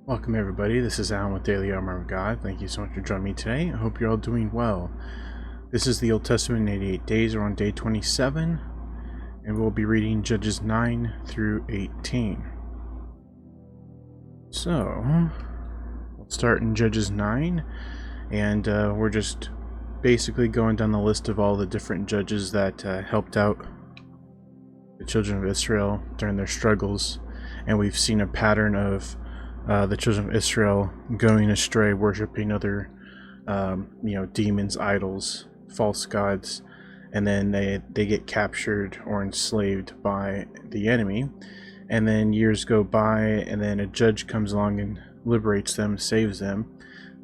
Welcome everybody, this is Alan with Daily Armor of God. Thank you so much for joining me today. I hope you're all doing well. This is the Old Testament in 88 days. We're on day 27, and we'll be reading Judges 9 through 18. So, we'll start in Judges 9, and we're just basically going down the list of all the different judges that helped out the children of Israel during their struggles, and we've seen a pattern of the children of Israel going astray, worshiping other, demons, idols, false gods, and then they get captured or enslaved by the enemy. And then years go by, and then a judge comes along and liberates them, saves them.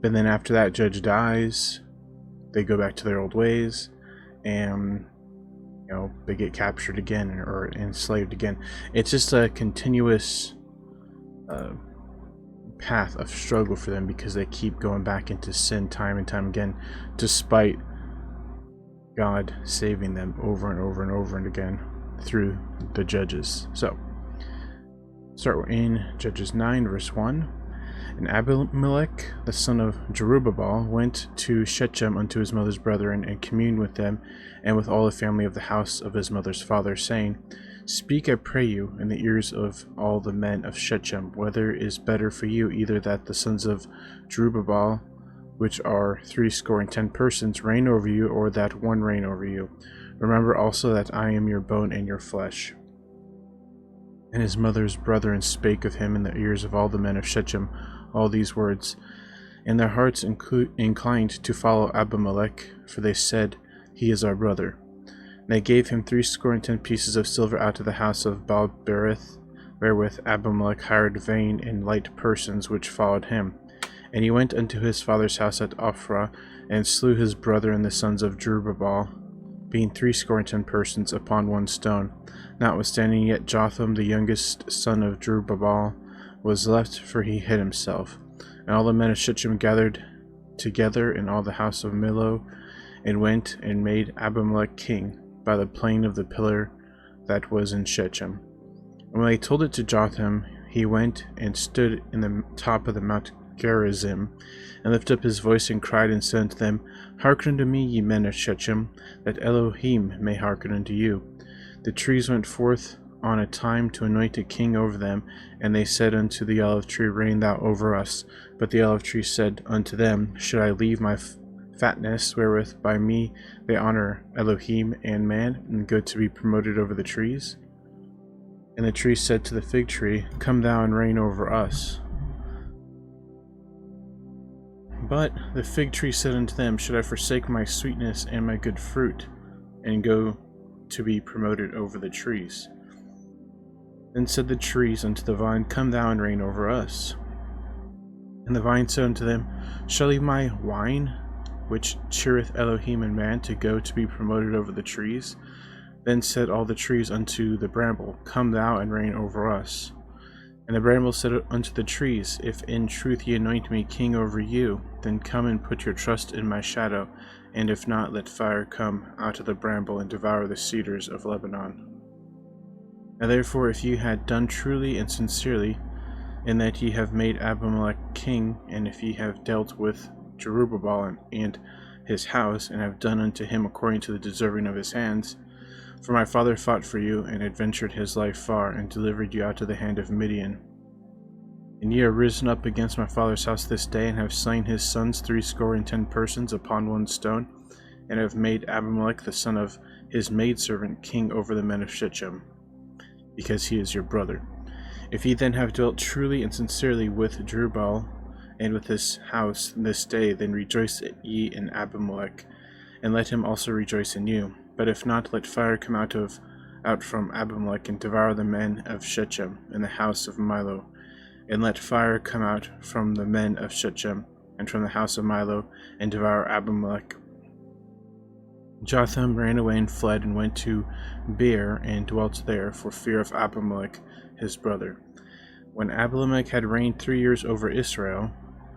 But then after that judge dies, they go back to their old ways, and they get captured again or enslaved again. It's just a continuous path of struggle for them because they keep going back into sin time and time again, despite God saving them over and over and over and again through the judges. So, start in Judges 9, verse 1. And Abimelech, the son of Jerubbaal, went to Shechem unto his mother's brethren, and communed with them, and with all the family of the house of his mother's father, saying, Speak, I pray you, in the ears of all the men of Shechem, whether it is better for you, either that the sons of Jerubbaal, which are 70 persons, reign over you, or that one reign over you. Remember also that I am your bone and your flesh. And his mother's brethren spake of him in the ears of all the men of Shechem all these words. And their hearts inclined to follow Abimelech, for they said, He is our brother. And they gave him 70 pieces of silver out of the house of Baal-berith, wherewith Abimelech hired vain and light persons which followed him. And he went unto his father's house at Ophrah, and slew his brethren the sons of Jerubbaal, being 70 persons upon one stone. Notwithstanding yet Jotham the youngest son of Jerubbaal was left, for he hid himself. And all the men of Shechem gathered together in all the house of Millo, and went and made Abimelech king by the plain of the pillar that was in Shechem. And when they told it to Jotham, he went and stood in the top of the Mount Gerizim, and lifted up his voice and cried and said unto them, Hearken unto me, ye men of Shechem, that Elohim may hearken unto you. The trees went forth on a time to anoint a king over them, and they said unto the olive tree, Reign thou over us. But the olive tree said unto them, Should I leave my fatness, wherewith by me they honor Elohim and man, and go to be promoted over the trees? And the tree said to the fig tree, Come thou and reign over us. But the fig tree said unto them, Should I forsake my sweetness and my good fruit, and go to be promoted over the trees? Then said the trees unto the vine, Come thou and reign over us. And the vine said unto them, Shall I leave my wine, which cheereth Elohim and man, to go to be promoted over the trees? Then said all the trees unto the bramble, Come thou and reign over us. And the bramble said unto the trees, If in truth ye anoint me king over you, then come and put your trust in my shadow, and if not, let fire come out of the bramble and devour the cedars of Lebanon. Now therefore, if ye had done truly and sincerely, in that ye have made Abimelech king, and if ye have dealt with Jerubbaal and his house, and have done unto him according to the deserving of his hands, for my father fought for you, and adventured his life far, and delivered you out of the hand of Midian. And ye are risen up against my father's house this day, and have slain his sons 70 persons upon one stone, and have made Abimelech the son of his maidservant king over the men of Shechem, because he is your brother. If ye then have dwelt truly and sincerely with Jerubbaal and with his house this day, then rejoice ye in Abimelech, and let him also rejoice in you. But if not, let fire come out from Abimelech, and devour the men of Shechem and the house of Milo. And let fire come out from the men of Shechem and from the house of Milo, and devour Abimelech. Jotham ran away and fled, and went to Beer, and dwelt there, for fear of Abimelech his brother. When Abimelech had reigned 3 years over Israel,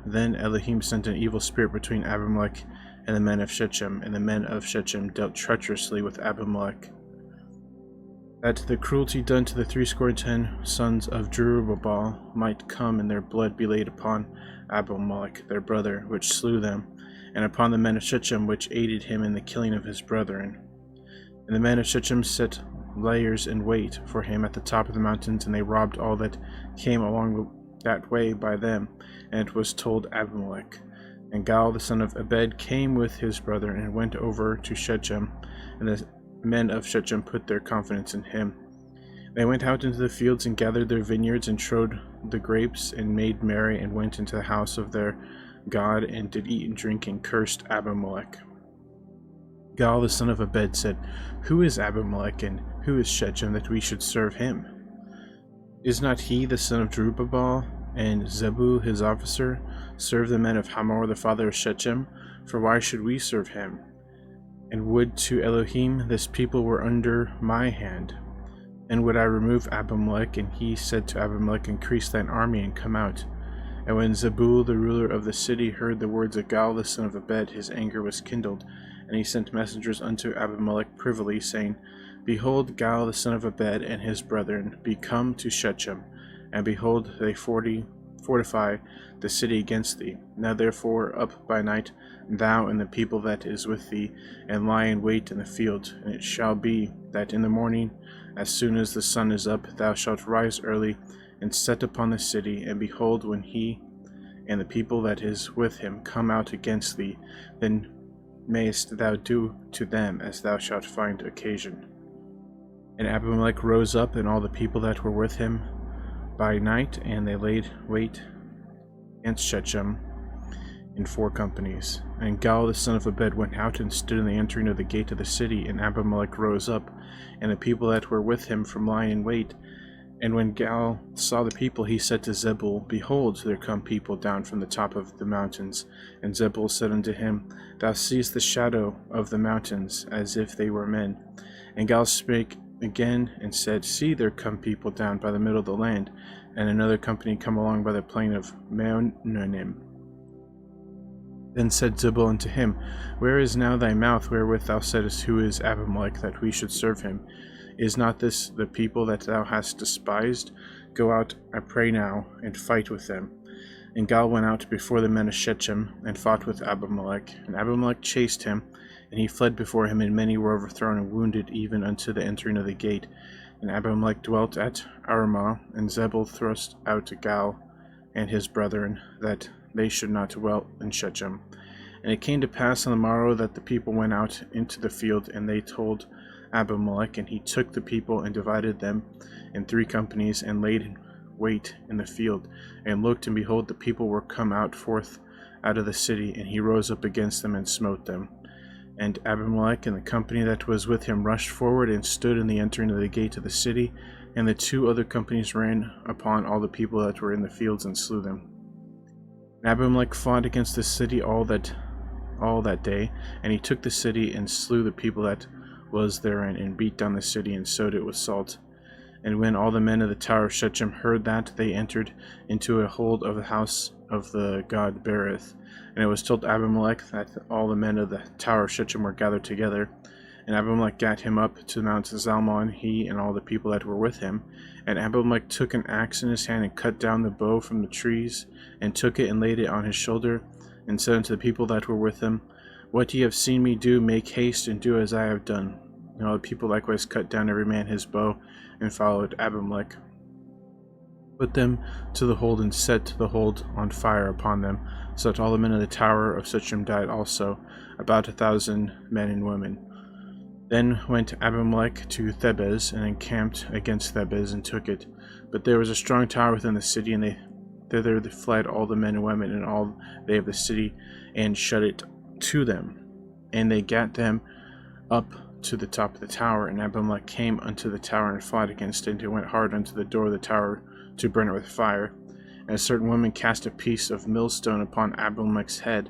then Elohim sent an evil spirit between Abimelech and the men of Shechem, and the men of Shechem dealt treacherously with Abimelech. that the cruelty done to the 70 sons of Jerubbaal might come, and their blood be laid upon Abimelech their brother, which slew them, and upon the men of Shechem, which aided him in the killing of his brethren. And the men of Shechem set layers in wait for him at the top of the mountains, and they robbed all that came along that way by them. And it was told Abimelech. And Gal the son of Ebed came with his brother, and went over to Shechem, and the men of Shechem put their confidence in him. They went out into the fields, and gathered their vineyards, and trode the grapes, and made merry, and went into the house of their God, and did eat and drink, and cursed Abimelech. Gal the son of Ebed said, Who is Abimelech, and who is Shechem, that we should serve him? Is not he the son of Jerubbaal, and Zebul his officer, serve the men of Hamor the father of Shechem? For why should we serve him? And would to Elohim this people were under my hand. And would I remove Abimelech? And he said to Abimelech, Increase thine army, and come out. And when Zebul the ruler of the city heard the words of Gal the son of Ebed, his anger was kindled, and he sent messengers unto Abimelech privily, saying, Behold, Gal the son of Ebed and his brethren be come to Shechem, and behold, they fortify the city against thee. Now therefore up by night, thou and the people that is with thee, and lie in wait in the field. And it shall be that in the morning, as soon as the sun is up, thou shalt rise early, and set upon the city. And behold, when he and the people that is with him come out against thee, then mayest thou do to them as thou shalt find occasion. And Abimelech rose up, and all the people that were with him by night, and they laid wait against Shechem in 4 companies. And Gal the son of Ebed went out and stood in the entering of the gate of the city, and Abimelech rose up, and the people that were with him from lying in wait. And when Gal saw the people, he said to Zebul, Behold, there come people down from the top of the mountains. And Zebul said unto him, Thou seest the shadow of the mountains, as if they were men. And Gal spake again, and said, See, there come people down by the middle of the land, and another company come along by the plain of Meononim. Then said Zebul unto him, Where is now thy mouth, wherewith thou saidst, Who is Abimelech, that we should serve him? Is not this the people that thou hast despised? Go out, I pray now, and fight with them. And Gal went out before the men of Shechem, and fought with Abimelech. And Abimelech chased him, and he fled before him, and many were overthrown and wounded, even unto the entering of the gate. And Abimelech dwelt at Armour, and Zebul thrust out Gal and his brethren, that they should not dwell in Shechem. And it came to pass on the morrow that the people went out into the field, and they told Abimelech, and he took the people and divided them in 3 companies, and laid in wait in the field, and looked, and behold, the people were come out forth out of the city, and he rose up against them and smote them. And Abimelech and the company that was with him rushed forward, and stood in the entering of the gate of the city, and the 2 other companies ran upon all the people that were in the fields, and slew them. And Abimelech fought against the city all that day, and he took the city, and slew the people that was therein, and beat down the city, and sowed it with salt. And when all the men of the tower of Shechem heard that, they entered into a hold of the house of the god Berith. And it was told Abimelech that all the men of the tower of Shechem were gathered together. And Abimelech gat him up to Mount Zalmon, he and all the people that were with him. And Abimelech took an axe in his hand, and cut down the bow from the trees, and took it, and laid it on his shoulder, and said unto the people that were with him, What ye have seen me do, make haste, and do as I have done. And all the people likewise cut down every man his bow, and followed Abimelech. Put them to the hold, and set the hold on fire upon them, so that all the men of the tower of Shechem died also, about 1,000 men and women. Then went Abimelech to Thebez, and encamped against Thebez, and took it. But there was a strong tower within the city, and thither fled all the men and women, and all they of the city, and shut it to them. And they gat them up to the top of the tower. And Abimelech came unto the tower, and fought against it, and went hard unto the door of the tower to burn it with fire. And a certain woman cast a piece of millstone upon Abimelech's head,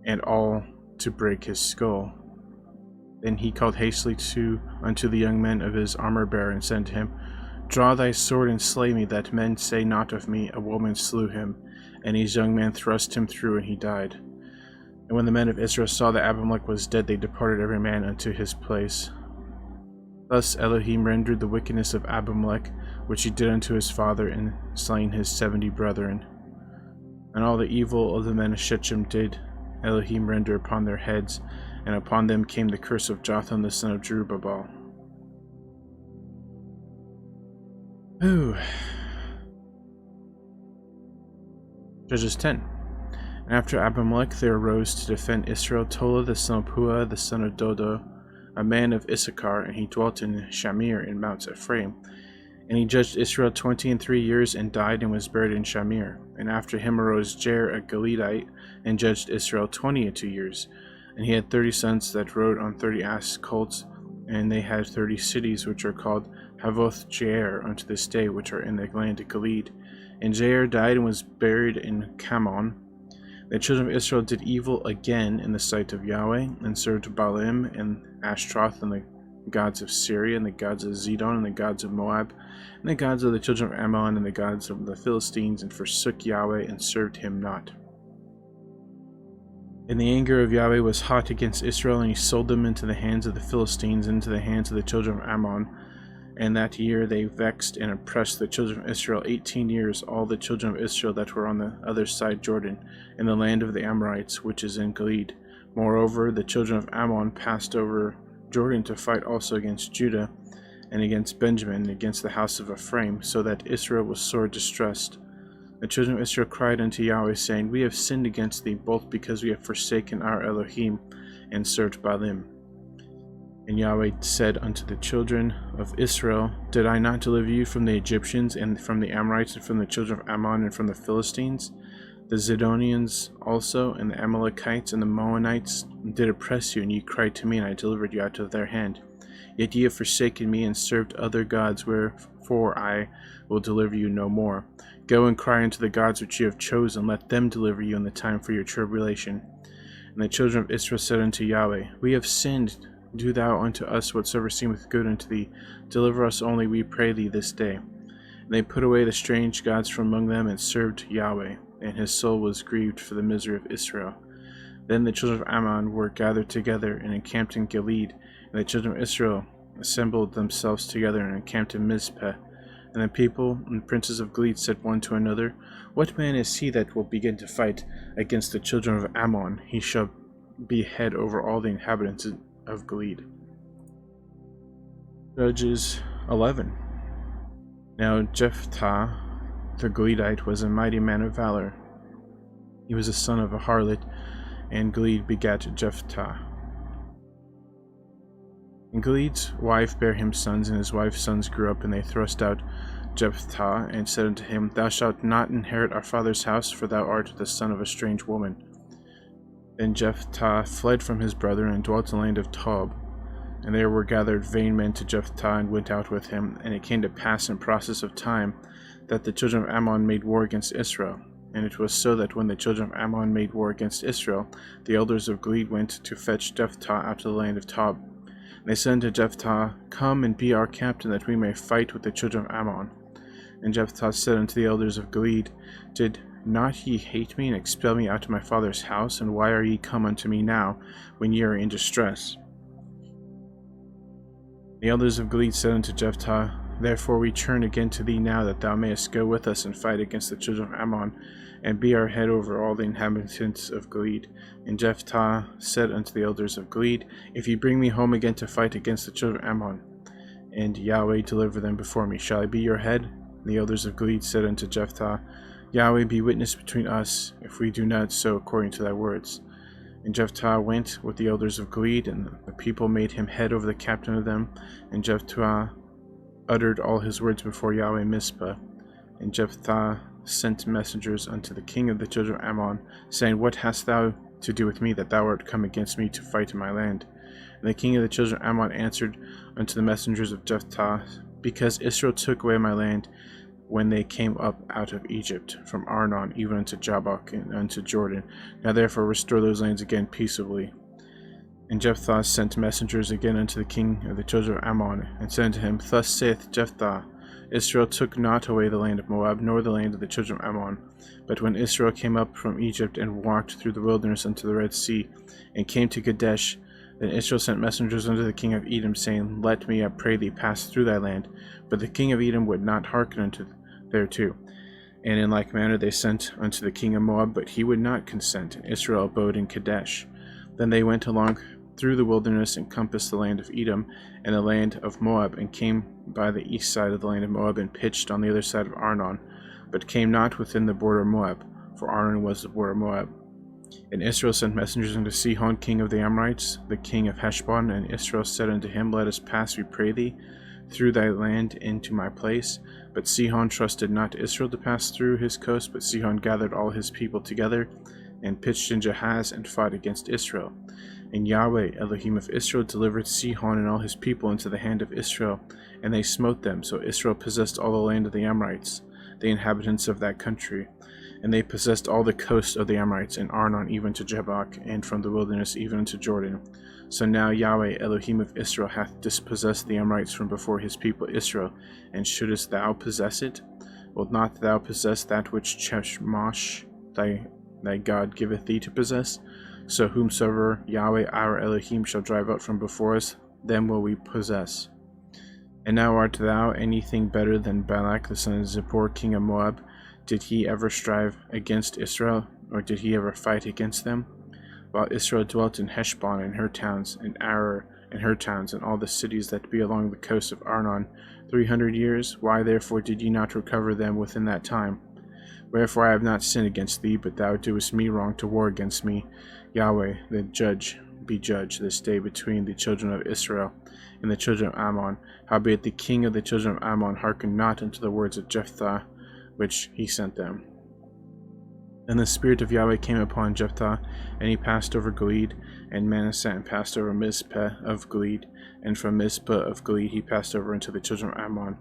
and all to break his skull. Then he called hastily unto the young men of his armor-bearer, and said to him, Draw thy sword, and slay me, that men say not of me, A woman slew him. And his young man thrust him through, and he died. And when the men of Israel saw that Abimelech was dead, they departed every man unto his place. Thus Elohim rendered the wickedness of Abimelech, which he did unto his father in slaying his 70 brethren. And all the evil of the men of Shechem did Elohim render upon their heads, and upon them came the curse of Jotham the son of Jerubbaal. Judges 10. And after Abimelech there arose to defend Israel Tola the son of Puah the son of Dodo, a man of Issachar, and he dwelt in Shamir in Mount Ephraim. And he judged Israel 23 years, and died, and was buried in Shamir. And after him arose Jair a Gileadite, and judged Israel 22 years. And he had 30 sons that rode on 30 ass colts, and they had 30 cities, which are called Havoth Jair unto this day, which are in the land of Gilead. And Jair died and was buried in Kamon. The children of Israel did evil again in the sight of Yahweh, and served Baalim and Ashtaroth, and the gods of Syria, and the gods of Zidon, and the gods of Moab, and the gods of the children of Ammon, and the gods of the Philistines, and forsook Yahweh, and served him not. And the anger of Yahweh was hot against Israel, and he sold them into the hands of the Philistines, and into the hands of the children of Ammon. And that year they vexed and oppressed the children of Israel 18 years, all the children of Israel that were on the other side Jordan, in the land of the Amorites, which is in Gilead. Moreover, the children of Ammon passed over Jordan to fight also against Judah, and against Benjamin, and against the house of Ephraim, so that Israel was sore distressed. The children of Israel cried unto Yahweh, saying, We have sinned against thee, both because we have forsaken our Elohim, and served Baalim. And Yahweh said unto the children of Israel, Did I not deliver you from the Egyptians, and from the Amorites, and from the children of Ammon, and from the Philistines? The Zidonians also, and the Amalekites, and the Moabites did oppress you, and ye cried to me, and I delivered you out of their hand. Yet ye have forsaken me, and served other gods, wherefore I will deliver you no more. Go and cry unto the gods which ye have chosen, let them deliver you in the time for your tribulation. And the children of Israel said unto Yahweh, We have sinned. Do thou unto us whatsoever seemeth good unto thee. Deliver us only, we pray thee, this day. And they put away the strange gods from among them, and served Yahweh. And his soul was grieved for the misery of Israel. Then the children of Ammon were gathered together, and encamped in Gilead. And the children of Israel assembled themselves together, and encamped in Mizpeh. And the people and princes of Gilead said one to another, What man is he that will begin to fight against the children of Ammon? He shall be head over all the inhabitants of Gilead. Judges 11. Now Jephthah the Gileadite was a mighty man of valor. He was a son of a harlot, and Gilead begat Jephthah. And Gilead's wife bare him sons, and his wife's sons grew up, and they thrust out Jephthah, and said unto him, Thou shalt not inherit our father's house, for thou art the son of a strange woman. Then Jephthah fled from his brethren, and dwelt in the land of Tob. And there were gathered vain men to Jephthah, and went out with him. And it came to pass in process of time, that the children of Ammon made war against Israel. And it was so that when the children of Ammon made war against Israel, the elders of Gilead went to fetch Jephthah out of the land of Tob. And they said unto Jephthah, Come and be our captain, that we may fight with the children of Ammon. And Jephthah said unto the elders of Gilead, Did not ye hate me, and expel me out of my father's house? And why are ye come unto me now, when ye are in distress? The elders of Gilead said unto Jephthah, Therefore we turn again to thee now, that thou mayest go with us and fight against the children of Ammon, and be our head over all the inhabitants of Gilead. And Jephthah said unto the elders of Gilead, If ye bring me home again to fight against the children of Ammon, and Yahweh deliver them before me, shall I be your head? And the elders of Gilead said unto Jephthah, Yahweh be witness between us, if we do not so according to thy words. And Jephthah went with the elders of Gilead, and the people made him head over the captain of them. And Jephthah uttered all his words before Yahweh in Mizpah. And Jephthah sent messengers unto the king of the children of Ammon, saying, What hast thou to do with me, that thou art come against me to fight in my land? And the king of the children of Ammon answered unto the messengers of Jephthah, Because Israel took away my land, when they came up out of Egypt, from Arnon even unto Jabbok and unto Jordan. Now therefore restore those lands again peaceably. And Jephthah sent messengers again unto the king of the children of Ammon, and said unto him, Thus saith Jephthah, Israel took not away the land of Moab, nor the land of the children of Ammon. But when Israel came up from Egypt, and walked through the wilderness unto the Red Sea, and came to Kadesh, Then Israel sent messengers unto the king of Edom, saying, Let me, I pray thee, pass through thy land. But the king of Edom would not hearken unto thereto. And in like manner they sent unto the king of Moab, but he would not consent. And Israel abode in Kadesh. Then they went along through the wilderness, and compassed the land of Edom and the land of Moab, and came by the east side of the land of Moab, and pitched on the other side of Arnon, but came not within the border of Moab, for Arnon was the border of Moab. And Israel sent messengers unto Sihon king of the Amorites, the king of Heshbon, and Israel said unto him, Let us pass, we pray thee, through thy land into my place. But Sihon trusted not Israel to pass through his coast, but Sihon gathered all his people together, and pitched in Jahaz, and fought against Israel. And Yahweh, Elohim of Israel, delivered Sihon and all his people into the hand of Israel, and they smote them. So Israel possessed all the land of the Amorites, the inhabitants of that country. And they possessed all the coast of the Amorites, and Arnon even to Jabbok, and from the wilderness even unto Jordan. So now Yahweh, Elohim of Israel, hath dispossessed the Amorites from before his people Israel. And shouldest thou possess it? Wilt not thou possess that which Chemosh thy God giveth thee to possess? So whomsoever Yahweh our Elohim shall drive out from before us, them will we possess. And now art thou anything better than Balak the son of Zippor, king of Moab? Did he ever strive against Israel, or did he ever fight against them? While Israel dwelt in Heshbon and her towns, and Aror and her towns, and all the cities that be along the coast of Arnon, 300 years, why therefore did ye not recover them within that time? Wherefore I have not sinned against thee, but thou doest me wrong to war against me. Yahweh, the judge, be judge this day between the children of Israel and the children of Ammon. Howbeit the king of the children of Ammon hearkened not unto the words of Jephthah, which he sent them. And the Spirit of Yahweh came upon Jephthah, and he passed over Gilead, and Manasseh, and passed over Mizpeh of Gilead, and from Mizpeh of Gilead he passed over into the children of Ammon.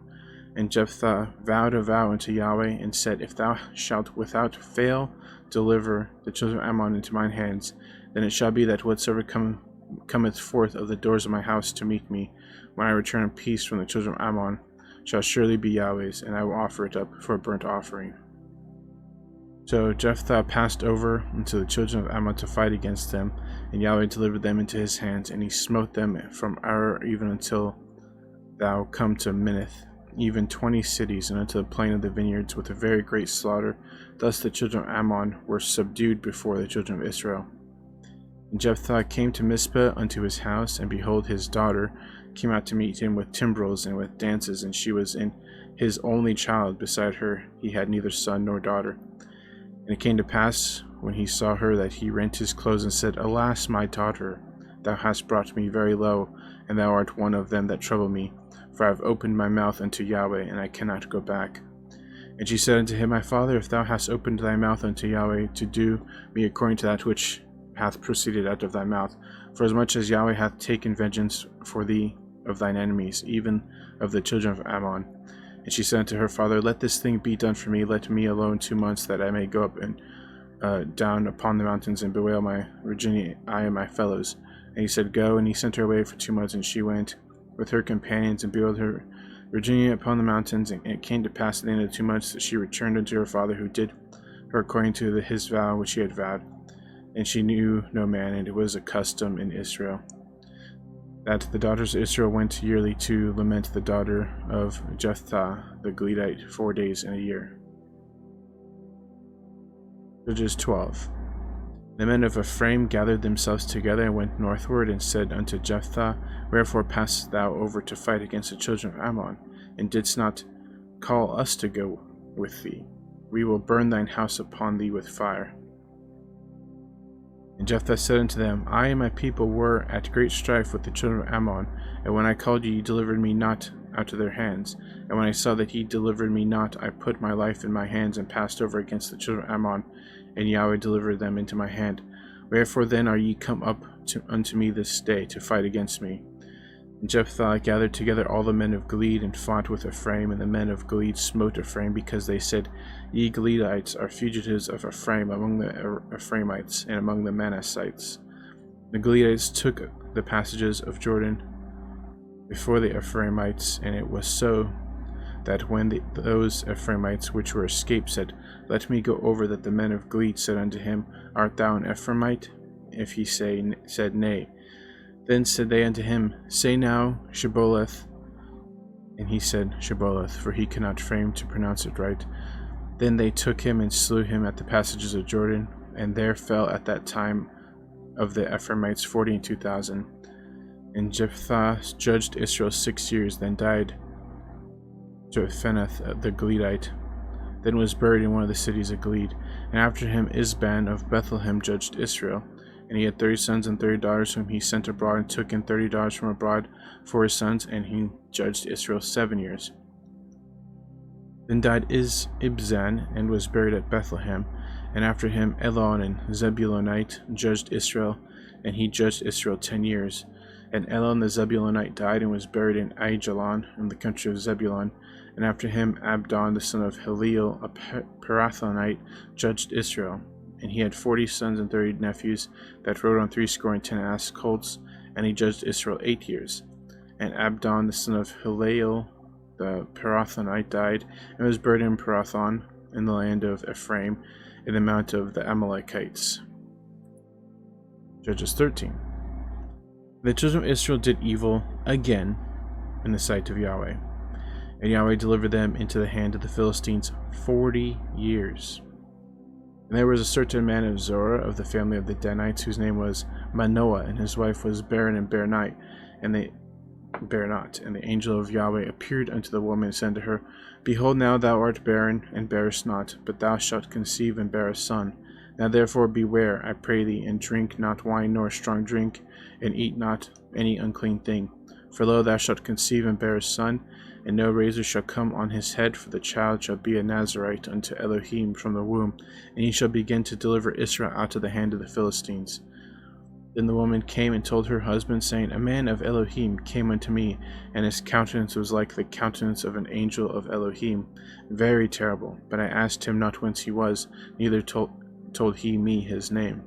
And Jephthah vowed a vow unto Yahweh, and said, If thou shalt without fail deliver the children of Ammon into mine hands, then it shall be that whatsoever cometh forth of the doors of my house to meet me, when I return in peace from the children of Ammon, shall surely be Yahweh's, and I will offer it up for a burnt offering. So Jephthah passed over unto the children of Ammon to fight against them, and Yahweh delivered them into his hands, and he smote them from Aror even until thou come to Minnith, even 20 cities, and unto the plain of the vineyards, with a very great slaughter. Thus the children of Ammon were subdued before the children of Israel. And Jephthah came to Mizpeh unto his house, and behold, his daughter came out to meet him with timbrels and with dances, and she was in his only child. Beside her he had neither son nor daughter. And it came to pass, when he saw her, that he rent his clothes, and said, Alas, my daughter, thou hast brought me very low, and thou art one of them that trouble me. For I have opened my mouth unto Yahweh, and I cannot go back. And she said unto him, My father, if thou hast opened thy mouth unto Yahweh, to do me according to that which hath proceeded out of thy mouth, for as much as Yahweh hath taken vengeance for thee of thine enemies, even of the children of Ammon. And she said unto her father, Let this thing be done for me, let me alone 2 months, that I may go up and down upon the mountains and bewail my virginity, I and my fellows. And he said, Go. And he sent her away for 2 months, and she went with her companions and bewailed her virginity upon the mountains. And it came to pass at the end of the 2 months that she returned unto her father, who did her according to his vow which he had vowed. And she knew no man, and it was a custom in Israel that the daughters of Israel went yearly to lament the daughter of Jephthah the Gileadite 4 days in a year. Judges 12. The men of Ephraim gathered themselves together and went northward, and said unto Jephthah, Wherefore passedst thou over to fight against the children of Ammon, and didst not call us to go with thee? We will burn thine house upon thee with fire. And Jephthah said unto them, I and my people were at great strife with the children of Ammon, and when I called you, ye delivered me not out of their hands. And when I saw that ye delivered me not, I put my life in my hands, and passed over against the children of Ammon, and Yahweh delivered them into my hand. Wherefore then are ye come up unto me this day to fight against me? And Jephthah gathered together all the men of Gilead, and fought with Ephraim. And the men of Gilead smote Ephraim, because they said, Ye Gileadites are fugitives of Ephraim among the Ephraimites and among the Manassites. The Gileadites took the passages of Jordan before the Ephraimites, and it was so that when those Ephraimites which were escaped said, Let me go over, that the men of Gilead said unto him, Art thou an Ephraimite? If he said, Nay, Then said they unto him, Say now, Shibboleth. And he said, Shibboleth, for he could not frame to pronounce it right. Then they took him and slew him at the passages of Jordan, and there fell at that time of the Ephraimites 42,000. And Jephthah judged Israel 6 years, then died Jephthah the Gileadite, then was buried in one of the cities of Gilead. And after him Isban of Bethlehem judged Israel. And he had 30 sons and 30 daughters, whom he sent abroad, and took in 30 daughters from abroad for his sons, and he judged Israel 7 years. Then died Ibzan, and was buried at Bethlehem. And after him Elon and Zebulonite judged Israel, and he judged Israel 10 years. And Elon the Zebulonite died, and was buried in Aijalon, in the country of Zebulun. And after him Abdon the son of Heliel, a Pirathonite, judged Israel. And he had 40 sons and 30 nephews that rode on 70 ass colts, and he judged Israel 8 years. And Abdon the son of Heliel, the Pirathonite, died, and was buried in Pirathon, in the land of Ephraim, in the mount of the Amalekites. Judges 13. The children of Israel did evil again in the sight of Yahweh, and Yahweh delivered them into the hand of the Philistines 40 years. And there was a certain man of Zorah of the family of the Danites, whose name was Manoah, and his wife was barren and bare not. And the angel of Yahweh appeared unto the woman, and said to her, Behold, now thou art barren, and bearest not, but thou shalt conceive and bear a son. Now therefore beware, I pray thee, and drink not wine nor strong drink, and eat not any unclean thing. For lo, thou shalt conceive and bear a son, and no razor shall come on his head, for the child shall be a Nazarite unto Elohim from the womb, and he shall begin to deliver Israel out of the hand of the Philistines. Then the woman came and told her husband, saying, A man of Elohim came unto me, and his countenance was like the countenance of an angel of Elohim, very terrible. But I asked him not whence he was, neither told he me his name.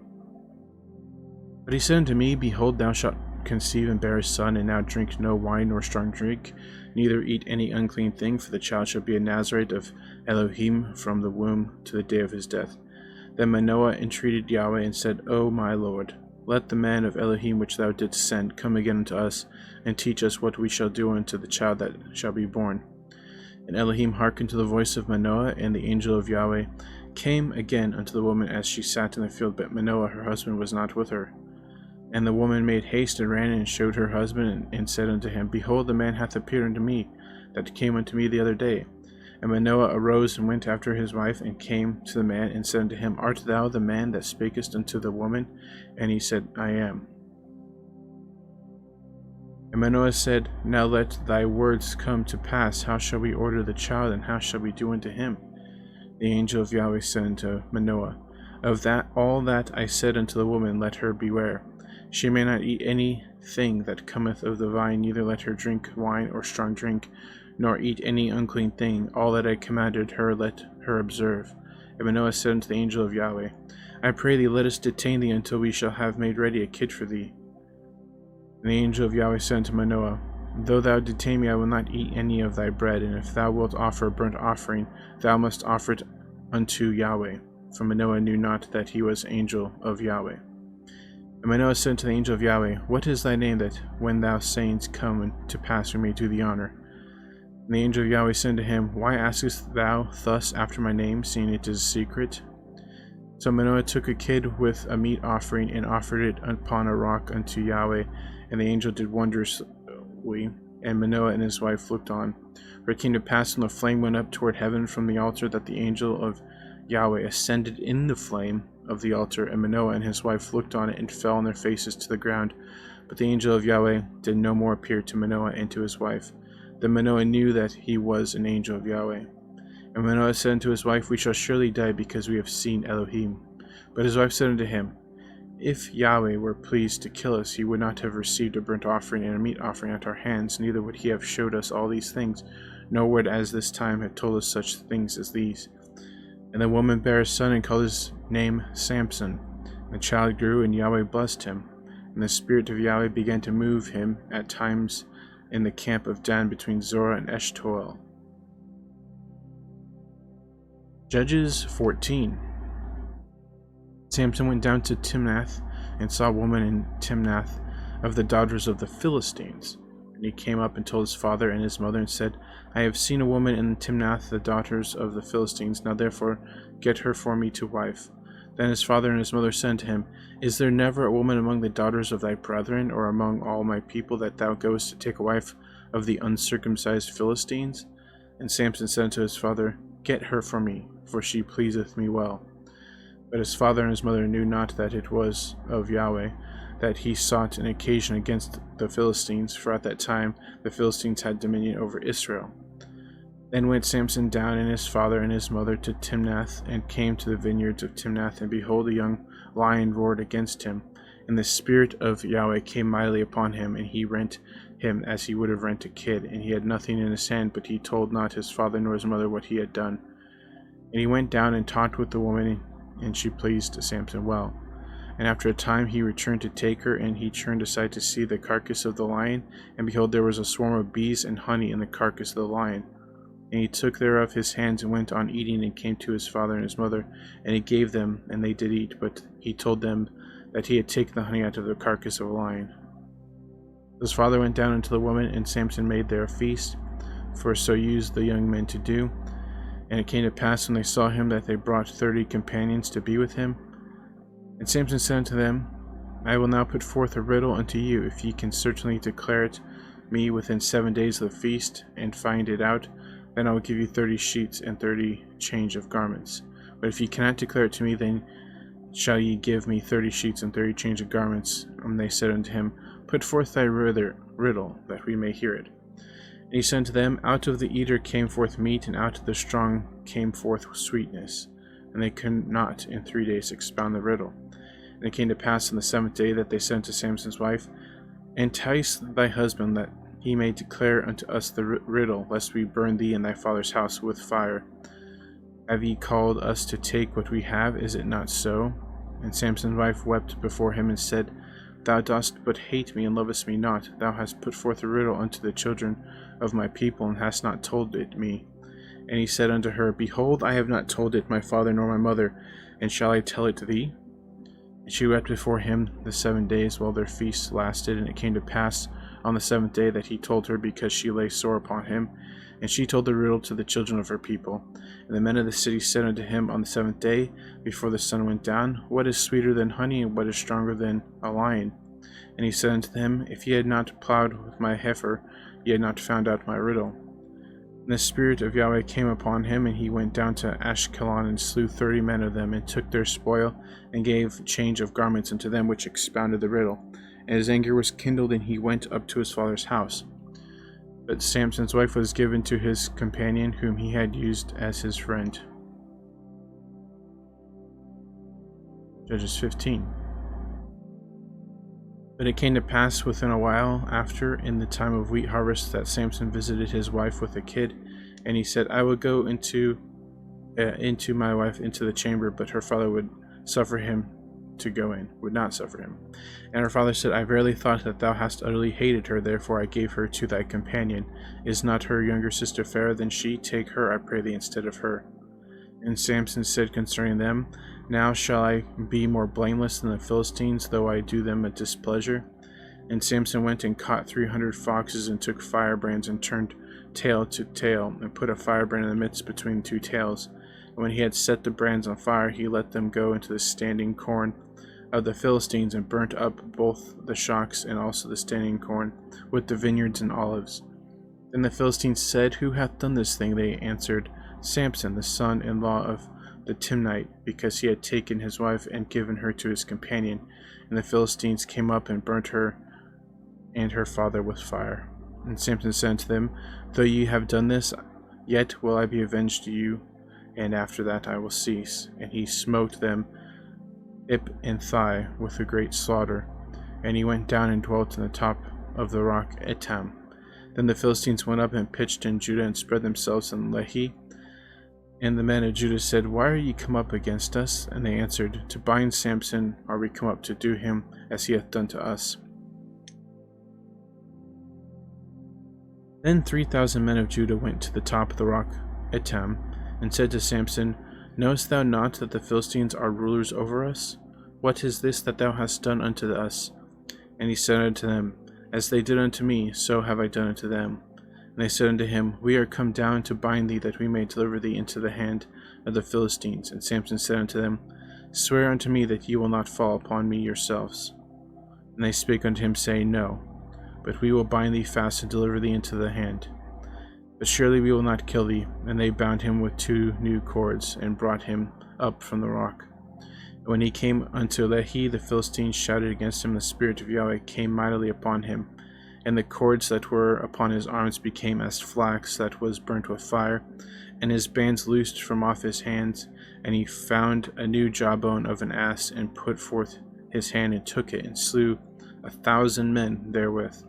But he said unto me, Behold, thou shalt conceive and bear a son, and now drink no wine nor strong drink, neither eat any unclean thing, for the child shall be a Nazarite of Elohim from the womb to the day of his death. Then Manoah entreated Yahweh, and said, O my Lord, let the man of Elohim which thou didst send come again unto us, and teach us what we shall do unto the child that shall be born. And Elohim hearkened to the voice of Manoah, and the angel of Yahweh came again unto the woman as she sat in the field, but Manoah her husband was not with her. And the woman made haste and ran and showed her husband, and said unto him, Behold, the man hath appeared unto me, that came unto me the other day. And Manoah arose and went after his wife, and came to the man, and said unto him, Art thou the man that spakest unto the woman? And he said, I am. And Manoah said, Now let thy words come to pass. How shall we order the child, and how shall we do unto him? The angel of Yahweh said unto Manoah, Of that all that I said unto the woman, let her beware. She may not eat any thing that cometh of the vine, neither let her drink wine or strong drink, nor eat any unclean thing. All that I commanded her let her observe. And Manoah said unto the angel of Yahweh, I pray thee, let us detain thee until we shall have made ready a kid for thee. And the angel of Yahweh said unto Manoah, Though thou detain me, I will not eat any of thy bread, and if thou wilt offer a burnt offering, thou must offer it unto Yahweh. For Manoah knew not that he was angel of Yahweh. And Manoah said unto the angel of Yahweh, What is thy name, that when thou sayest come to pass, we may do thee honor? And the angel of Yahweh said unto him, Why askest thou thus after my name, seeing it is secret? So Manoah took a kid with a meat offering, and offered it upon a rock unto Yahweh, and the angel did wondrously, and Manoah and his wife looked on. For it came to pass, when the flame went up toward heaven from the altar, that the angel of Yahweh ascended in the flame of the altar, and Manoah and his wife looked on it, and fell on their faces to the ground. But the angel of Yahweh did no more appear to Manoah and to his wife. Then Manoah knew that he was an angel of Yahweh. And Manoah said unto his wife, We shall surely die, because we have seen Elohim. But his wife said unto him, If Yahweh were pleased to kill us, he would not have received a burnt offering and a meat offering at our hands, neither would he have showed us all these things, nor would as this time have told us such things as these. And the woman bare a son, and called his name Samson. And the child grew, and Yahweh blessed him. And the spirit of Yahweh began to move him at times in the camp of Dan between Zorah and Eshtaol. Judges 14. Samson went down to Timnath, and saw a woman in Timnath, of the daughters of the Philistines. And he came up and told his father and his mother, and said, I have seen a woman in Timnath, the daughters of the Philistines. Now therefore get her for me to wife. Then his father and his mother said to him, Is there never a woman among the daughters of thy brethren, or among all my people, that thou goest to take a wife of the uncircumcised Philistines? And Samson said unto his father, Get her for me, for she pleaseth me well. But his father and his mother knew not that it was of Yahweh, that he sought an occasion against the Philistines, for at that time the Philistines had dominion over Israel. Then went Samson down and his father and his mother to Timnath, and came to the vineyards of Timnath, and behold, a young lion roared against him. And the Spirit of Yahweh came mightily upon him, and he rent him as he would have rent a kid. And he had nothing in his hand, but he told not his father nor his mother what he had done. And he went down and talked with the woman, and she pleased Samson well. And after a time he returned to take her, and he turned aside to see the carcass of the lion, and behold, there was a swarm of bees and honey in the carcass of the lion. And he took thereof his hands, and went on eating, and came to his father and his mother, and he gave them, and they did eat. But he told them that he had taken the honey out of the carcass of a lion. His father went down unto the woman, and Samson made there a feast, for so used the young men to do. And it came to pass, when they saw him, that they brought 30 companions to be with him. And Samson said unto them, I will now put forth a riddle unto you. If ye can certainly declare it me within 7 days of the feast, and find it out, then I will give you 30 sheets and 30 change of garments. But if ye cannot declare it to me, then shall ye give me 30 sheets and 30 change of garments. And they said unto him, Put forth thy riddle, that we may hear it. And he said unto them, Out of the eater came forth meat, and out of the strong came forth sweetness. And they could not in 3 days expound the riddle. And it came to pass on the 7th day that they said unto Samson's wife, Entice thy husband, that he may declare unto us the riddle, lest we burn thee and thy father's house with fire. Have ye called us to take what we have? Is it not so? And Samson's wife wept before him, and said, Thou dost but hate me, and lovest me not. Thou hast put forth a riddle unto the children of my people, and hast not told it me. And he said unto her, Behold, I have not told it my father nor my mother, and shall I tell it to thee? And she wept before him the 7 days while their feast lasted. And it came to pass on the 7th day that he told her, because she lay sore upon him. And she told the riddle to the children of her people. And the men of the city said unto him on the 7th day, before the sun went down, What is sweeter than honey, and what is stronger than a lion? And he said unto them, If ye had not plowed with my heifer, ye had not found out my riddle. And the Spirit of Yahweh came upon him, and he went down to Ashkelon, and slew 30 men of them, and took their spoil, and gave change of garments unto them which expounded the riddle. And his anger was kindled, and he went up to his father's house. But Samson's wife was given to his companion, whom he had used as his friend. Judges 15. But it came to pass within a while after, in the time of wheat harvest, that Samson visited his wife with a kid, and he said, I will go into my wife into the chamber, but her father would suffer him to go in, would not suffer him. And her father said, I verily thought that thou hast utterly hated her, therefore I gave her to thy companion. Is not her younger sister fairer than she? Take her, I pray thee, instead of her. And Samson said concerning them, Now shall I be more blameless than the Philistines, though I do them a displeasure? And Samson went and caught 300 foxes, and took firebrands, and turned tail to tail, and put a firebrand in the midst between 2 tails. And when he had set the brands on fire, he let them go into the standing corn of the Philistines, and burnt up both the shocks and also the standing corn, with the vineyards and olives. Then the Philistines said, Who hath done this thing? They answered, Samson, the son-in-law of the Timnite, because he had taken his wife and given her to his companion. And the Philistines came up and burnt her and her father with fire. And Samson said unto them, Though ye have done this, yet will I be avenged to you, and after that I will cease. And he smote them hip and thigh with a great slaughter. And he went down and dwelt in the top of the rock Etam. Then the Philistines went up and pitched in Judah, and spread themselves in Lehi. And the men of Judah said, Why are ye come up against us? And they answered, To bind Samson are we come up, to do him as he hath done to us. Then 3,000 men of Judah went to the top of the rock Etam, and said to Samson, Knowest thou not that the Philistines are rulers over us? What is this that thou hast done unto us? And he said unto them, As they did unto me, so have I done unto them. And they said unto him, We are come down to bind thee, that we may deliver thee into the hand of the Philistines. And Samson said unto them, Swear unto me that ye will not fall upon me yourselves. And they spake unto him, saying, No, but we will bind thee fast and deliver thee into the hand. But surely we will not kill thee. And they bound him with 2 new cords, and brought him up from the rock. And when he came unto Lehi, the Philistines shouted against him. The Spirit of Yahweh came mightily upon him, and the cords that were upon his arms became as flax that was burnt with fire, and his bands loosed from off his hands. And he found a new jawbone of an ass, and put forth his hand, and took it, and slew 1,000 men therewith.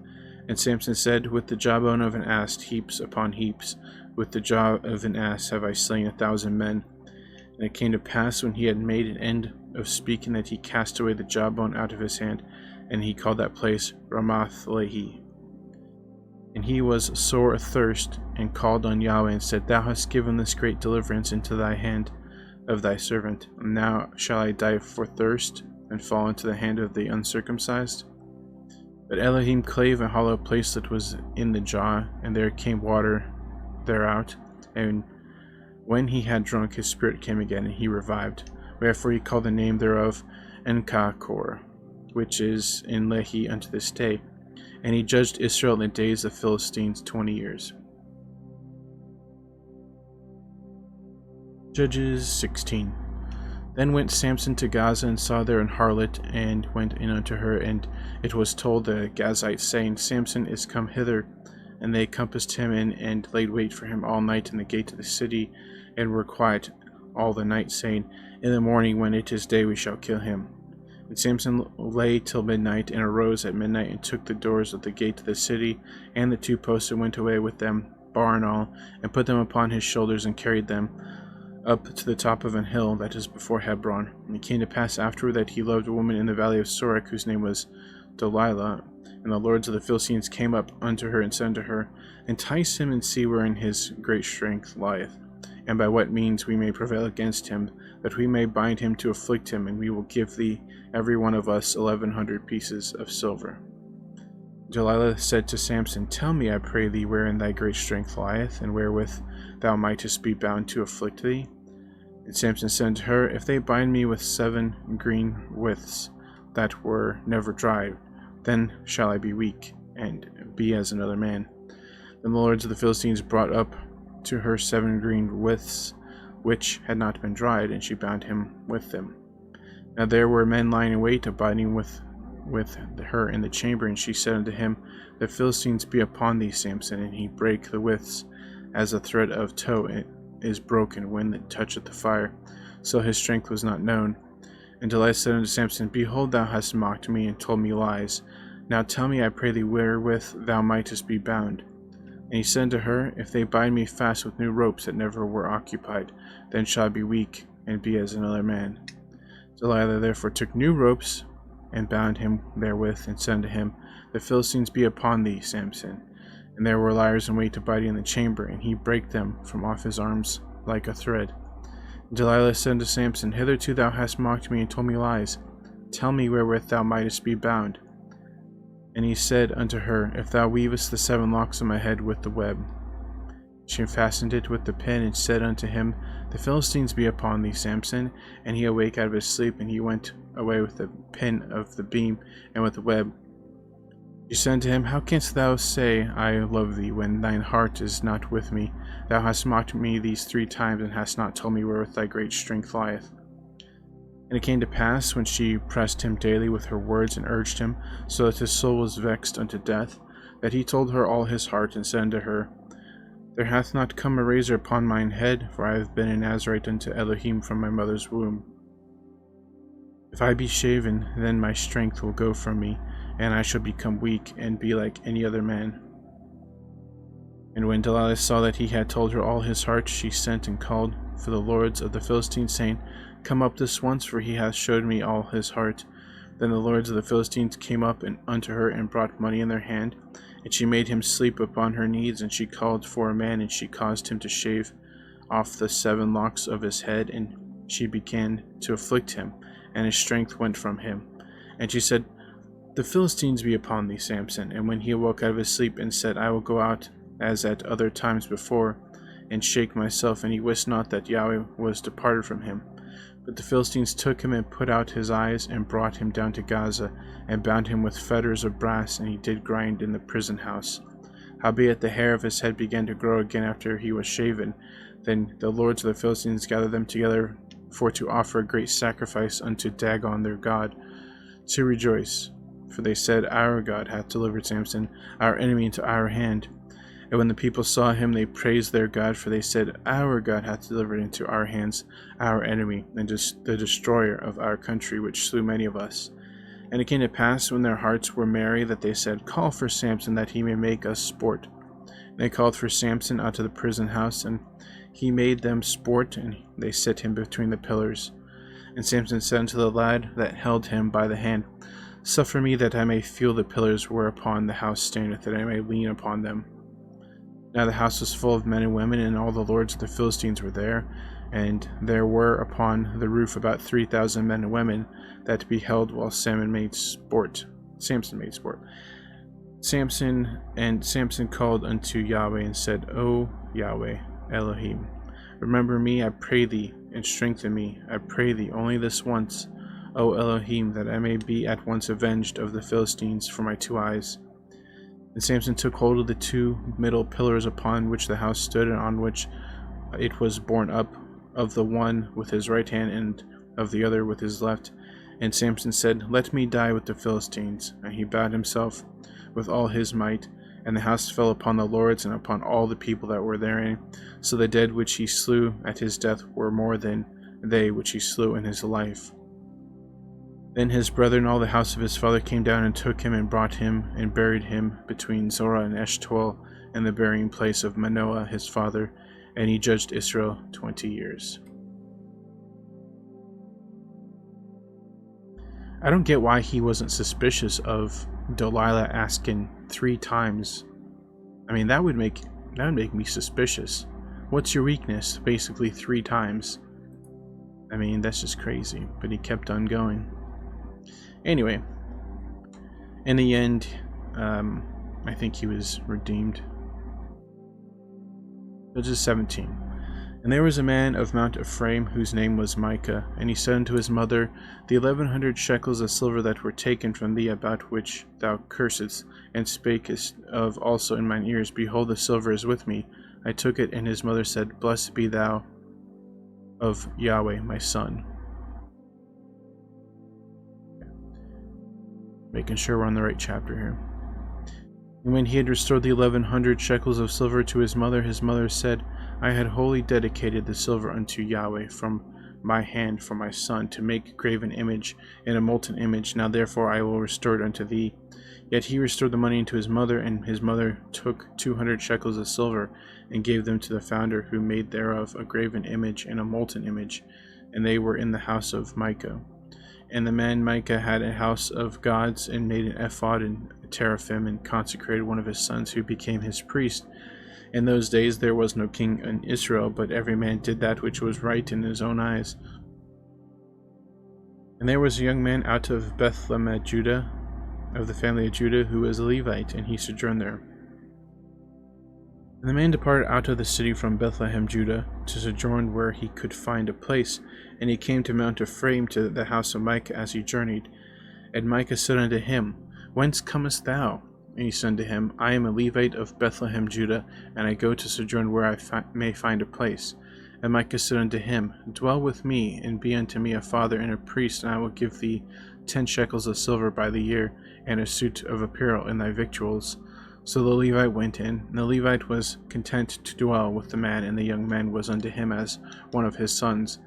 And Samson said, With the jawbone of an ass, heaps upon heaps, with the jaw of an ass have I slain 1,000 men. And it came to pass, when he had made an end of speaking, that he cast away the jawbone out of his hand, and he called that place Ramath Lehi. And he was sore athirst, and called on Yahweh, and said, Thou hast given this great deliverance into thy hand of thy servant, and now shall I die for thirst, and fall into the hand of the uncircumcised? But Elohim clave a hollow place that was in the jaw, and there came water thereout. And when he had drunk, his spirit came again, and he revived. Wherefore he called the name thereof Enkakor, which is in Lehi unto this day. And he judged Israel in the days of the Philistines 20 years. Judges 16. Then went Samson to Gaza, and saw there an harlot, and went in unto her. And it was told the Gazites, saying, Samson is come hither. And they compassed him in, and laid wait for him all night in the gate of the city, and were quiet all the night, saying, In the morning, when it is day, we shall kill him. And Samson lay till midnight, and arose at midnight, and took the doors of the gate of the city, and the 2 posts, and went away with them, bar and all, and put them upon his shoulders, and carried them up to the top of an hill that is before Hebron. And it came to pass afterward that he loved a woman in the valley of Sorek, whose name was Delilah. And the lords of the Philistines came up unto her, and said unto her, Entice him, and see wherein his great strength lieth, and by what means we may prevail against him, that we may bind him to afflict him, and we will give thee every one of us 1,100 pieces of silver. Delilah said to Samson, Tell me, I pray thee, wherein thy great strength lieth, and wherewith thou mightest be bound to afflict thee. And Samson said unto her, If they bind me with 7 green withs that were never dried, then shall I be weak, and be as another man. Then the lords of the Philistines brought up to her 7 green withs, which had not been dried, and she bound him with them. Now there were men lying in wait, abiding with her in the chamber, and she said unto him, The Philistines be upon thee, Samson. And he brake the withs, as a thread of tow is broken when it toucheth the fire, so his strength was not known. And Delilah said unto Samson, Behold, thou hast mocked me, and told me lies. Now tell me, I pray thee, wherewith thou mightest be bound. And he said unto her, If they bind me fast with new ropes that never were occupied, then shall I be weak, and be as another man. Delilah therefore took new ropes, and bound him therewith, and said unto him, The Philistines be upon thee, Samson. And there were liars in wait abiding in the chamber, and he brake them from off his arms like a thread. And Delilah said unto Samson, Hitherto thou hast mocked me, and told me lies. Tell me wherewith thou mightest be bound. And he said unto her, If thou weavest the 7 locks of my head with the web. She fastened it with the pin, and said unto him, The Philistines be upon thee, Samson. And he awake out of his sleep, and he went away with the pin of the beam, and with the web. She said unto him, How canst thou say, I love thee, when thine heart is not with me? Thou hast mocked me these 3 times, and hast not told me wherewith thy great strength lieth. And it came to pass, when she pressed him daily with her words, and urged him, so that his soul was vexed unto death, that he told her all his heart, and said unto her, There hath not come a razor upon mine head, for I have been a Nazarite unto Elohim from my mother's womb. If I be shaven, then my strength will go from me, and I shall become weak, and be like any other man. And when Delilah saw that he had told her all his heart, she sent and called for the lords of the Philistines, saying, Come up this once, for he hath showed me all his heart. Then the lords of the Philistines came up unto her, and brought money in their hand. And she made him sleep upon her knees, and she called for a man, and she caused him to shave off the 7 locks of his head, and she began to afflict him, and his strength went from him. And she said, the Philistines be upon thee, Samson. And when he awoke out of his sleep and said, I will go out as at other times before, and shake myself, and he wist not that Yahweh was departed from him. But the Philistines took him and put out his eyes, and brought him down to Gaza, and bound him with fetters of brass, and he did grind in the prison house. Howbeit the hair of his head began to grow again after he was shaven. Then the lords of the Philistines gathered them together for to offer a great sacrifice unto Dagon their god, to rejoice. For they said, Our God hath delivered Samson, our enemy, into our hand. And when the people saw him, they praised their God, for they said, Our God hath delivered into our hands our enemy, and the destroyer of our country, which slew many of us. And it came to pass, when their hearts were merry, that they said, Call for Samson, that he may make us sport. And they called for Samson out of the prison house, and he made them sport, and they set him between the pillars. And Samson said unto the lad that held him by the hand, Suffer me that I may feel the pillars whereupon the house standeth, that I may lean upon them. Now the house was full of men and women, and all the lords of the Philistines were there. And there were upon the roof about 3,000 men and women that beheld while Samson made sport. Samson called unto Yahweh and said, O Yahweh, Elohim, remember me, I pray thee, and strengthen me, I pray thee, only this once, O Elohim, that I may be at once avenged of the Philistines for my 2 eyes. And Samson took hold of the 2 middle pillars upon which the house stood, and on which it was borne up, of the one with his right hand, and of the other with his left. And Samson said, Let me die with the Philistines. And he bowed himself with all his might, and the house fell upon the lords and upon all the people that were therein. So the dead which he slew at his death were more than they which he slew in his life. Then his brethren, all the house of his father, came down and took him and brought him and buried him between Zorah and Eshtaol, in the burying place of Manoah his father, and he judged Israel 20 years. I don't get why he wasn't suspicious of Delilah asking 3 times. I mean, that would make me suspicious. What's your weakness? Basically 3 times. I mean, that's just crazy. But he kept on going. Anyway, in the end, I think he was redeemed. Judges 17. And there was a man of Mount Ephraim, whose name was Micah, and he said unto his mother, The 1,100 shekels of silver that were taken from thee, about which thou cursedst, and spakest of also in mine ears, behold, the silver is with me. I took it, and his mother said, Blessed be thou of Yahweh, my son. Making sure we're on the right chapter here. And when he had restored the 1,100 shekels of silver to his mother said, I had wholly dedicated the silver unto Yahweh from my hand for my son, to make graven image and a molten image. Now therefore I will restore it unto thee. Yet he restored the money unto his mother, and his mother took 200 shekels of silver, and gave them to the founder, who made thereof a graven image and a molten image, and they were in the house of Micah. And the man Micah had a house of gods, and made an ephod and a teraphim, and consecrated one of his sons, who became his priest. In those days there was no king in Israel, but every man did that which was right in his own eyes. And there was a young man out of Bethlehem, Judah, of the family of Judah, who was a Levite, and he sojourned there. And the man departed out of the city from Bethlehem, Judah, to sojourn where he could find a place. And he came to Mount Ephraim, to the house of Micah, as he journeyed. And Micah said unto him, Whence comest thou? And he said unto him, I am a Levite of Bethlehem, Judah, and I go to sojourn where I may find a place. And Micah said unto him, Dwell with me, and be unto me a father and a priest, and I will give thee 10 shekels of silver by the year, and a suit of apparel in thy victuals. So the Levite went in, and the Levite was content to dwell with the man, and the young man was unto him as one of his sons.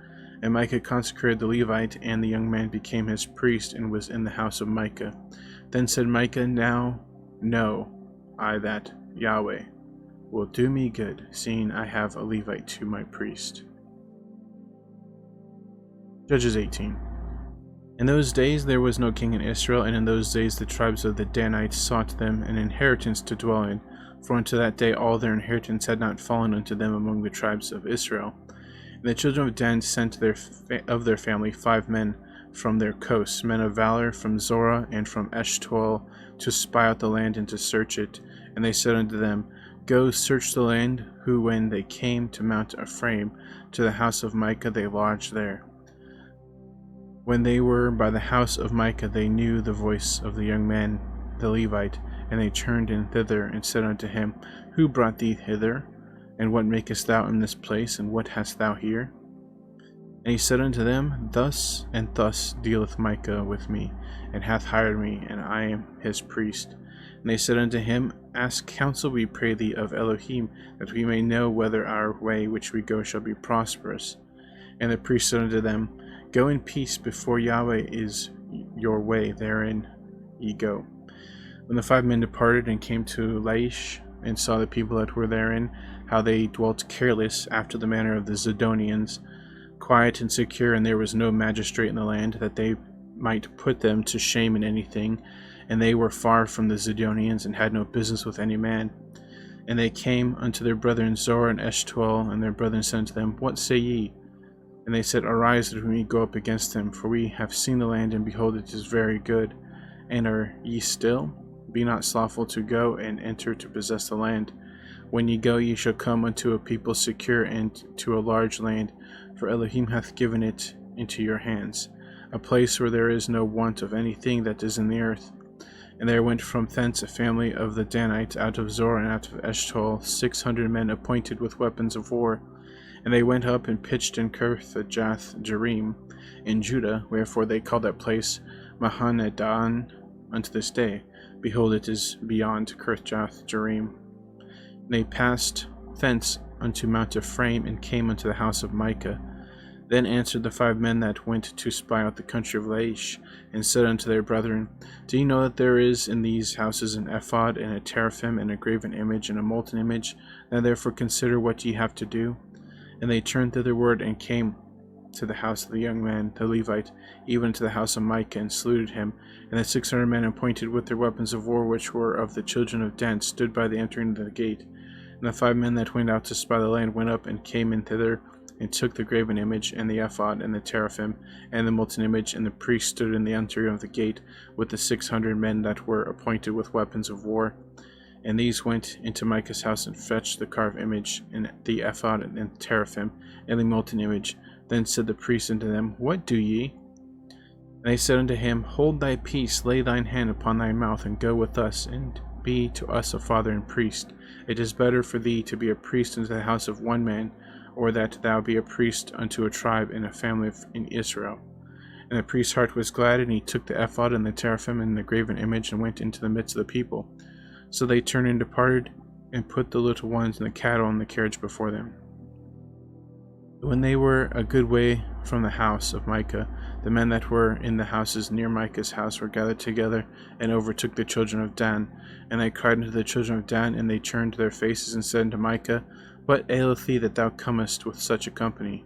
And Micah consecrated the Levite, and the young man became his priest, and was in the house of Micah. Then said Micah, Now know I that Yahweh will do me good, seeing I have a Levite to my priest. Judges 18. In those days there was no king in Israel, and in those days the tribes of the Danites sought them an inheritance to dwell in, for unto that day all their inheritance had not fallen unto them among the tribes of Israel. And the children of Dan sent of their family 5 men from their coasts, men of valor from Zorah and from Eshtaol, to spy out the land and to search it. And they said unto them, Go search the land. Who, when they came to Mount Ephraim, to the house of Micah, they lodged there. When they were by the house of Micah, they knew the voice of the young man, the Levite, and they turned in thither, and said unto him, Who brought thee hither? And what makest thou in this place, and what hast thou here? And he said unto them, Thus and thus dealeth Micah with me, and hath hired me, and I am his priest. And they said unto him, Ask counsel, we pray thee, of Elohim, that we may know whether our way which we go shall be prosperous. And the priest said unto them, Go in peace, before Yahweh is your way, therein ye go. When the 5 men departed and came to Laish, and saw the people that were therein, how they dwelt careless after the manner of the Zidonians, quiet and secure, and there was no magistrate in the land, that they might put them to shame in anything, and they were far from the Zidonians, and had no business with any man. And they came unto their brethren Zorah and Eshtaol, and their brethren said unto them, What say ye? And they said, Arise, that we may go up against them, for we have seen the land, and behold, it is very good. And are ye still? Be not slothful to go and enter to possess the land. When ye go, ye shall come unto a people secure, and to a large land, for Elohim hath given it into your hands, a place where there is no want of anything that is in the earth. And there went from thence a family of the Danites out of Zorah and out of Eshtaol, 600 men appointed with weapons of war. And they went up and pitched in Kirjath-jearim in Judah, wherefore they call that place Mahanedan unto this day. Behold, it is beyond Kirjath-jearim. They passed thence unto Mount Ephraim, and came unto the house of Micah. Then answered the 5 men that went to spy out the country of Laish, and said unto their brethren, Do ye know that there is in these houses an ephod, and a teraphim, and a graven image, and a molten image? Now therefore consider what ye have to do. And they turned thitherward, and came to the house of the young man, the Levite, even to the house of Micah, and saluted him. And the 600 men appointed with their weapons of war, which were of the children of Dan, stood by the entering of the gate. And the 5 men that went out to spy the land went up, and came in thither, and took the graven image, and the ephod, and the teraphim, and the molten image. And the priest stood in the entering of the gate, with the 600 men that were appointed with weapons of war. And these went into Micah's house, and fetched the carved image, and the ephod, and the teraphim, and the molten image. Then said the priest unto them, What do ye? And they said unto him, Hold thy peace, lay thine hand upon thy mouth, and go with us, and be to us a father and priest. It is better for thee to be a priest unto the house of one man, or that thou be a priest unto a tribe and a family in Israel. And the priest's heart was glad, and he took the ephod and the teraphim and the graven image, and went into the midst of the people. So they turned and departed, and put the little ones and the cattle in the carriage before them. When they were a good way from the house of Micah, the men that were in the houses near Micah's house were gathered together, and overtook the children of Dan. And they cried unto the children of Dan, and they turned their faces, and said unto Micah, What aileth thee that thou comest with such a company?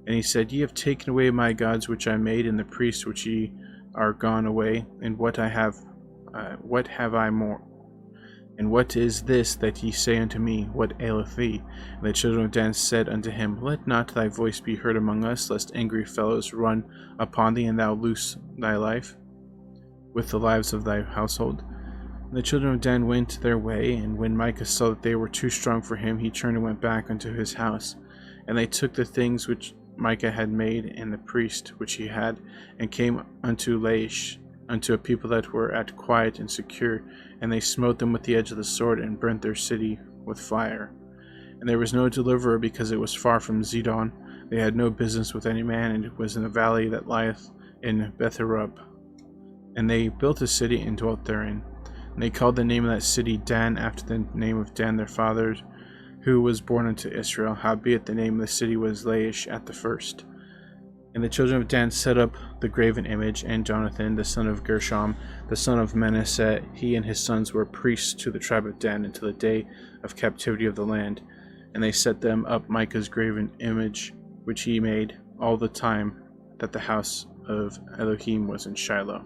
And he said, Ye have taken away my gods which I made, and the priests which ye are gone away, and what have I more? And what is this that ye say unto me, What aileth thee? And the children of Dan said unto him, Let not thy voice be heard among us, lest angry fellows run upon thee, and thou lose thy life with the lives of thy household. And the children of Dan went their way, and when Micah saw that they were too strong for him, he turned and went back unto his house. And they took the things which Micah had made, and the priest which he had, and came unto Laish, unto a people that were at quiet and secure, and they smote them with the edge of the sword, and burnt their city with fire. And there was no deliverer, because it was far from Zidon. They had no business with any man, and it was in the valley that lieth in Betharab. And they built a city, and dwelt therein. And they called the name of that city Dan, after the name of Dan their father, who was born unto Israel. Howbeit the name of the city was Laish at the first. And the children of Dan set up the graven image, and Jonathan, the son of Gershom, the son of Manasseh, he and his sons were priests to the tribe of Dan until the day of captivity of the land. And they set them up Micah's graven image, which he made all the time that the house of Elohim was in Shiloh.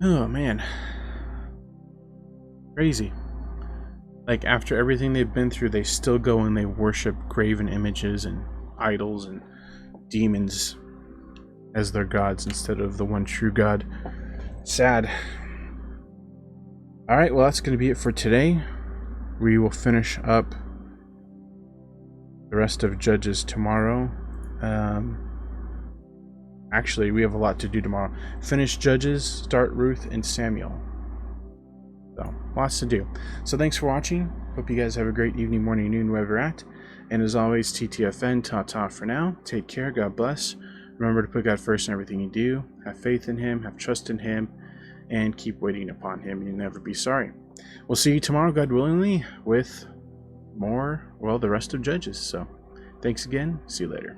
Oh man. Crazy. Like, after everything they've been through, they still go and they worship graven images and idols and demons. as their gods instead of the one true God. Sad. Alright, well, that's going to be it for today. We will finish up the rest of Judges tomorrow. Actually, we have a lot to do tomorrow. Finish Judges, start Ruth and Samuel. So, lots to do. So, thanks for watching. Hope you guys have a great evening, morning, noon, wherever you're at. And as always, TTFN, ta-ta for now. Take care. God bless. Remember to put God first in everything you do. Have faith in Him. Have trust in Him. And keep waiting upon Him. You'll never be sorry. We'll see you tomorrow, God willingly, with more, well, the rest of Judges. So, thanks again. See you later.